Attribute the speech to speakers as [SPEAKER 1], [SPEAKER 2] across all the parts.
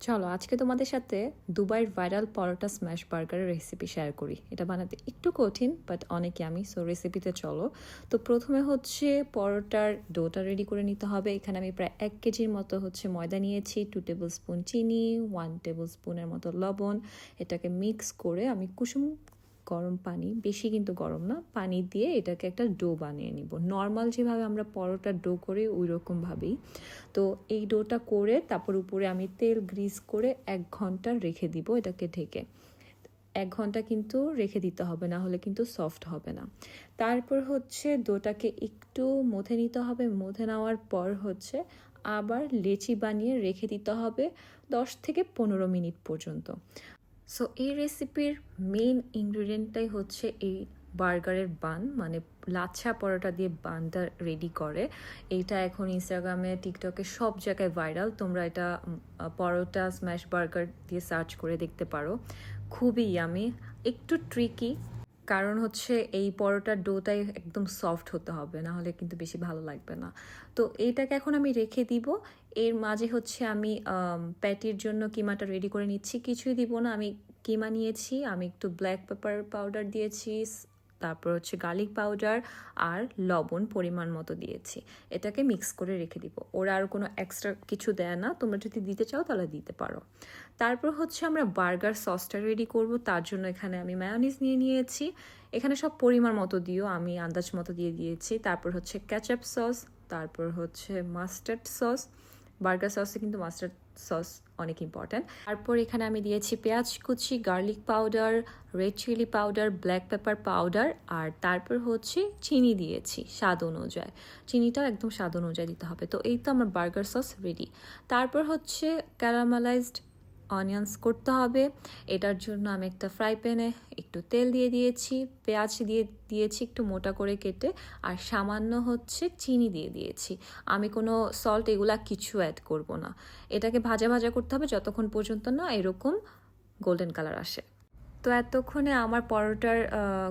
[SPEAKER 1] চলো আজকে তোমাদের সাথে দুবাইয়ের ভাইরাল পরোটা স্ম্যাশ বার্গারের রেসিপি শেয়ার করি। এটা বানাতে একটু কঠিন বাট অনেক ইয়ামি। সো রেসিপিতে চলো। তো প্রথমে হচ্ছে পরোটার ডোটা রেডি করে নিতে হবে। এখানে আমি প্রায় 1 কেজির মতো হচ্ছে ময়দা নিয়েছি, 2 টেবিল স্পুন চিনি, 1 টেবিল স্পুনের মতো লবণ। এটাকে মিক্স করে আমি কুসুম গরম পানি, বেশি কিন্তু গরম না, পানি দিয়ে এটাকে একটা ডো বানিয়ে নিব। নর্মাল যেভাবে আমরা পরোটার ডো করি ওই রকমভাবেই। তো এই ডোটা করে তারপর উপরে আমি তেল গ্রিস করে 1 ঘন্টা রেখে দিব এটাকে ঢেকে। 1 ঘন্টা কিন্তু রেখে দিতে হবে, না হলে কিন্তু সফট হবে না। তারপর হচ্ছে ডোটাকে একটু মথে নিতে হবে। মথে নেওয়ার পর হচ্ছে আবার লেচি বানিয়ে রেখে দিতে হবে 10 থেকে 15 মিনিট পর্যন্ত। সো এই রেসিপির মেইন ইনগ্রিডিয়েন্টটাই হচ্ছে এই বার্গারের বান, মানে লাচ্ছা পরোটা দিয়ে বানটা রেডি করে। এইটা এখন ইনস্টাগ্রামে, টিকটকে সব জায়গায় ভাইরাল। তোমরা এটা পরোটা স্ম্যাশ বার্গার দিয়ে সার্চ করে দেখতে পারো। খুবই ইয়ামি, একটু ট্রিকি, কারণ হচ্ছে এই পরোটার ডোটাই একদম সফট হতে হবে, না হলে কিন্তু বেশি ভালো লাগবে না। তো এইটাকে এখন আমি রেখে দিব। এর মাঝে হচ্ছে আমি প্যাটির জন্য কিমাটা রেডি করে নিচ্ছি। কিছুই দিব না, আমি কিমা নিয়েছি, আমি একটু ব্ল্যাক পেপার পাউডার দিয়েছি, তারপর হচ্ছে গার্লিক পাউডার আর লবণ পরিমাণ মতো দিয়েছি। এটাকে মিক্স করে রেখে দিব। ওরা আর কোনো এক্সট্রা কিছু দেয় না, তোমরা যদি দিতে চাও তাহলে দিতে পারো। তারপর হচ্ছে আমরা বার্গার সসটা রেডি করব। তার জন্য এখানে আমি মায়োনিজ নিয়ে নিয়েছি। এখানে সব পরিমাণ মতো দিও, আমি আন্দাজ মতো দিয়ে দিয়েছি। তারপর হচ্ছে কেচাপ সস, তারপর হচ্ছে মাস্টার্ড সস। বার্গার সসে কিন্তু মাস্টার্ড সস অনেক ইম্পর্ট্যান্ট। তারপর এখানে আমি দিয়েছি পেঁয়াজ কুচি, garlic powder, red chilli powder, black pepper powder, আর তারপর হচ্ছে চিনি দিয়েছি স্বাদ অনুযায়ী। চিনিটাও একদম স্বাদ অনুযায়ী দিতে হবে। তো এই তো আমার বার্গার সস রেডি। তারপর হচ্ছে ক্যারামেলাইজড অনিয়ন্স করতে হবে। এটার জন্য আমি একটা ফ্রাই প্যানে একটু তেল দিয়ে দিয়েছি, পেঁয়াজ দিয়ে দিয়েছি একটু মোটা করে কেটে, আর সামান্য হচ্ছে চিনি দিয়ে দিয়েছি। আমি কোনো সল্ট এগুলা কিছু অ্যাড করব না। এটাকে ভাজা ভাজা করতে হবে যতক্ষণ পর্যন্ত না এরকম গোল্ডেন কালার আসে। তো এতক্ষণে আমার পরোটার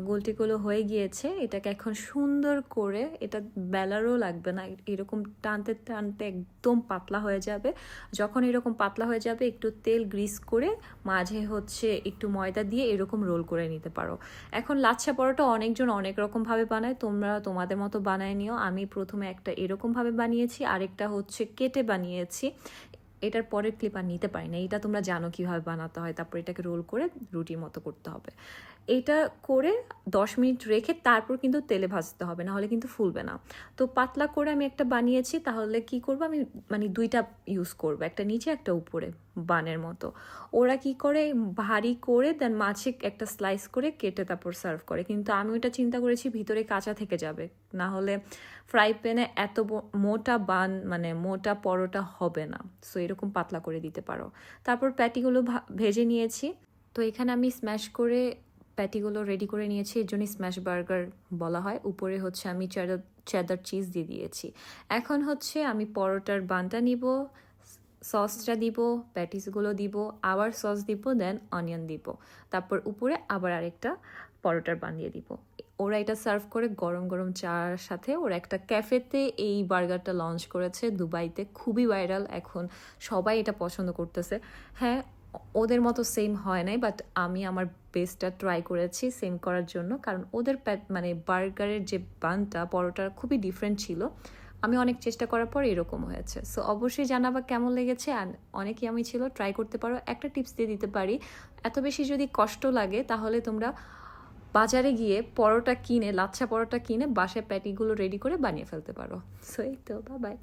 [SPEAKER 1] গোলটিগুলো হয়ে গিয়েছে। এটাকে এখন সুন্দর করে, এটা বেলারও লাগবে না, এরকম টানতে টানতে একদম পাতলা হয়ে যাবে। যখন এরকম পাতলা হয়ে যাবে একটু তেল গ্রিস করে মাঝে হচ্ছে একটু ময়দা দিয়ে এরকম রোল করে নিতে পারো। এখন লাচ্ছা পরোটা অনেকজন অনেক রকমভাবে বানায়, তোমরা তোমাদের মতো বানায় নিও। আমি প্রথমে একটা এরকমভাবে বানিয়েছি, আরেকটা হচ্ছে কেটে বানিয়েছি। এটার পরের ক্লিপ আর নিতে পারি না, এটা তোমরা জানো কীভাবে বানাতে হয়। তারপর এটাকে রোল করে রুটির মতো করতে হবে। এটা করে 10 মিনিট রেখে তারপর কিন্তু তেলে ভাজতে হবে, না হলে কিন্তু ফুলবে না। তো পাতলা করে আমি একটা বানিয়েছি। তাহলে কি করব, আমি মানে দুইটা ইউজ করব, একটা নিচে একটা উপরে বানের মতো। ওরা কি করে ভারী করে দেন মাঝে একটা স্লাইস করে কেটে তারপর সার্ভ করে, কিন্তু আমি ওইটা চিন্তা করেছি ভিতরে কাঁচা থেকে যাবে, না হলে ফ্রাই প্যানে এত মোটা বান মানে মোটা পরোটা হবে না। সো এরকম পাতলা করে দিতে পারো। তারপর প্যাটিগুলো ভেজে নিয়েছি। তো এখানে আমি স্ম্যাশ করে প্যাটিগুলো রেডি করে নিয়েছি, এর জন্যই স্ম্যাশ বার্গার বলা হয়। উপরে হচ্ছে আমি চেদার চিজ দিয়ে দিয়েছি। এখন হচ্ছে আমি পরোটার বানটা নিব, সসটা দিব, প্যাটিসগুলো দিব, আবার সস দিব, দেন অনিয়ন দিব, তারপর উপরে আবার আরেকটা পরোটার বান দিয়ে দিব। ওরা এটা সার্ভ করে গরম গরম চার সাথে। ওরা একটা ক্যাফেতে এই বার্গারটা লঞ্চ করেছে দুবাইতে, খুবই ভাইরাল এখন, সবাই এটা পছন্দ করতেছে। হ্যাঁ, ওদের মতো সেম হয় নাই, বাট আমি আমার বেস্টটা ট্রাই করেছি সেম করার জন্য, কারণ ওদের মানে বার্গারের যে বানটা পরোটার খুবই ডিফারেন্ট ছিল। আমি অনেক চেষ্টা করার পর এরকম হয়েছে। সো অবশ্যই জানাবা কেমন লেগেছে। আর অনেকই আমি ছিল, ট্রাই করতে পারো। একটা টিপস দিয়ে দিতে পারি, এত বেশি যদি কষ্ট লাগে তাহলে তোমরা বাজারে গিয়ে পরোটা কিনে, লাচ্ছা পরোটা কিনে বাসায় প্যাটিগুলো রেডি করে বানিয়ে ফেলতে পারো। সো এই তো, বাই বাই।